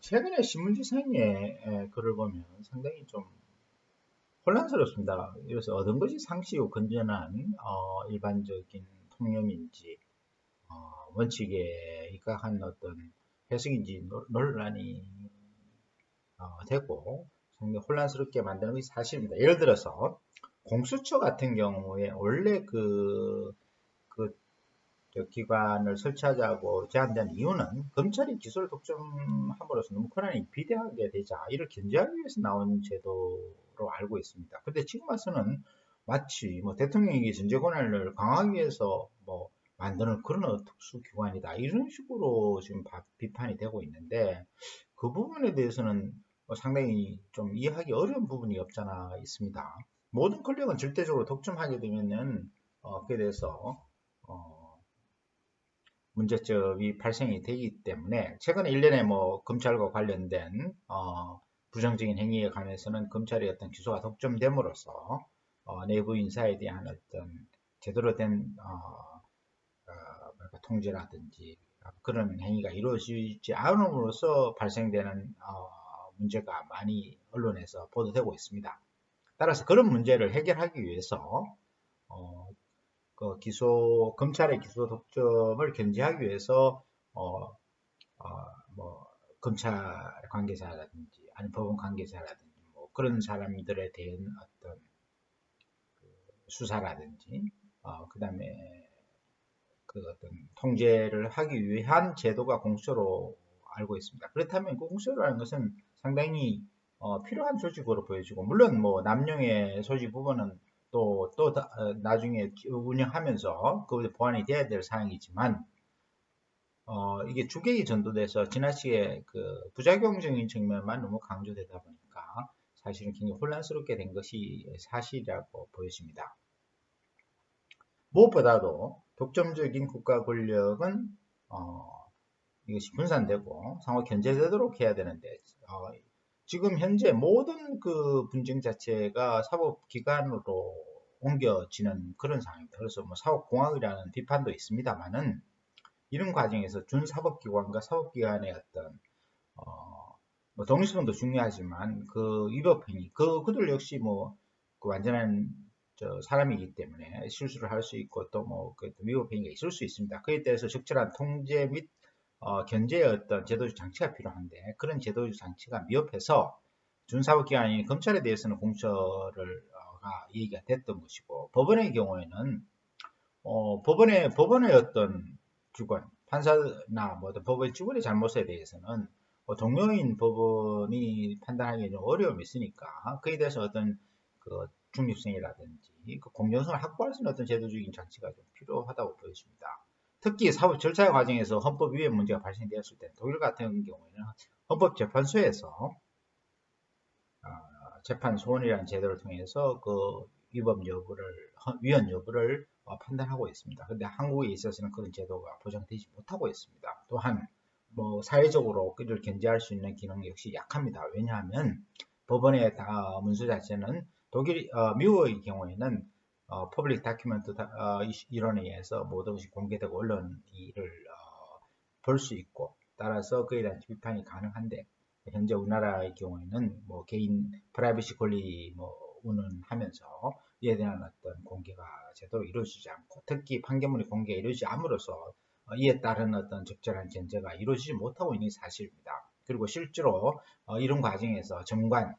최근에 신문지상에 글을 보면 상당히 좀 혼란스럽습니다. 그래서 얻은 것이 상시요 건전한 일반적인 통념인지 원칙에 입각한 어떤 해석인지 논란이 되고 상당히 혼란스럽게 만드는 것이 사실입니다. 예를 들어서 공수처 같은 경우에 원래 그 기관을 설치하자고 제안된 이유는 검찰이 기소를 독점함으로써 너무 권한이 비대하게 되자 이를 견제하기 위해서 나온 제도로 알고 있습니다. 근데 지금 와서는 마치 뭐 대통령이 전제 권한을 강화하기 위해서 뭐 만드는 그런 특수기관이다 이런 식으로 지금 비판이 되고 있는데 그 부분에 대해서는 상당히 좀 이해하기 어려운 부분이 없잖아 있습니다. 모든 권력은 절대적으로 독점하게 되면은 그에 대해서 어, 문제점이 발생이 되기 때문에 최근에 일련의 뭐 검찰과 관련된 부정적인 행위에 관해서는 검찰의 어떤 기소가 독점됨으로써 내부 인사에 대한 어떤 제대로 된 통제라든지 그런 행위가 이루어지지 않음으로써 발생되는 문제가 많이 언론에서 보도되고 있습니다. 따라서 그런 문제를 해결하기 위해서 어, 검찰의 기소 독점을 견제하기 위해서, 어, 뭐, 검찰 관계자라든지, 아니 법원 관계자라든지, 뭐, 그런 사람들에 대한 어떤 수사라든지, 그 다음에 그 어떤 통제를 하기 위한 제도가 공수처로 알고 있습니다. 그렇다면 그 공수처라는 것은 상당히 필요한 조직으로 보여지고, 물론 뭐 남용의 소지 부분은 또 나중에 운영하면서 그 보완이 돼야 될 사항이지만 이게 주객이 전도돼서 지나치게 그 부작용적인 측면만 너무 강조되다 보니까 사실은 굉장히 혼란스럽게 된 것이 사실이라고 보여집니다. 무엇보다도 독점적인 국가 권력은 이것이 분산되고 상호 견제되도록 해야 되는데 지금 현재 모든 그 분쟁 자체가 사법기관으로 옮겨지는 그런 상황입니다. 그래서 뭐 사법공학이라는 비판도 있습니다만은 이런 과정에서 준사법기관과 사법기관의 어떤 뭐 독립성도 중요하지만 그 위법행위 그들 역시 뭐그 완전한 사람이기 때문에 실수를 할 수 있고 또 뭐 그 위법행위가 있을 수 있습니다. 그에 대해서 적절한 통제 및 견제의 어떤 제도적 장치가 필요한데 그런 제도적 장치가 미흡해서 준사법기관인 검찰에 대해서는 공처를 얘기가 됐던 것이고 법원의 경우에는 법원의 어떤 주권, 판사나 뭐 법의 주권의 잘못에 대해서는 동료인 법원이 판단하기 좀 어려움이 있으니까 그에 대해서 어떤 그 중립성이라든지 그 공정성을 확보할 수 있는 어떤 제도적인 장치가 좀 필요하다고 보여집니다. 특히 사법 절차 과정에서 헌법 위반 문제가 발생되었을 때 독일 같은 경우에는 헌법재판소에서 재판 소원이라는 제도를 통해서 그 위법 여부를 위헌 여부를 판단하고 있습니다. 근데 한국에 있어서는 그런 제도가 보장되지 못하고 있습니다. 또한 뭐 사회적으로 그를 견제할 수 있는 기능 역시 약합니다. 왜냐하면 법원의 문서 자체는 미국의 경우에는 퍼블릭 다큐멘트 이론에 의해서 모든 것이 공개되고 언론이 이를 볼 수 있고 따라서 그에 대한 비판이 가능한데 현재 우리나라의 경우에는 뭐 개인 프라이버시 권리 뭐 운운하면서 이에 대한 어떤 공개가 제대로 이루어지지 않고 특히 판결문의 공개가 이루어지지 않음으로써 이에 따른 어떤 적절한 견제가 이루어지지 못하고 있는 사실입니다. 그리고 실제로 이런 과정에서 정관을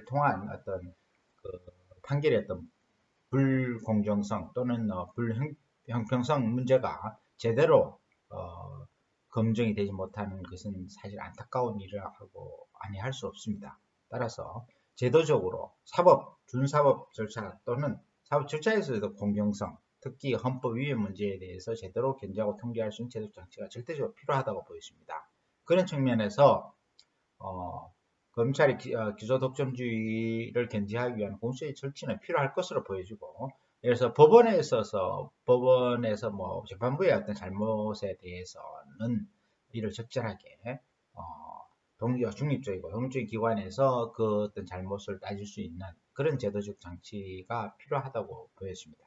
통한 어떤 그 판결의 어떤 불공정성 또는 불형평성 문제가 제대로 검증이 되지 못하는 것은 사실 안타까운 일이라고 아니할 수 없습니다. 따라서 제도적으로 준사법 절차 또는 사법 절차에서도 공정성, 특히 헌법 위반 문제에 대해서 제대로 견제하고 통제할 수 있는 제도 장치가 절대적으로 필요하다고 보여집니다. 그런 측면에서 검찰이 기소 독점주의를 견제하기 위한 공수의 절차는 필요할 것으로 보여지고 그래서 법원에서 뭐 재판부의 어떤 잘못에 대해서는 이를 적절하게 중립적이고 독립적인 기관에서 그 어떤 잘못을 따질 수 있는 그런 제도적 장치가 필요하다고 보여집니다.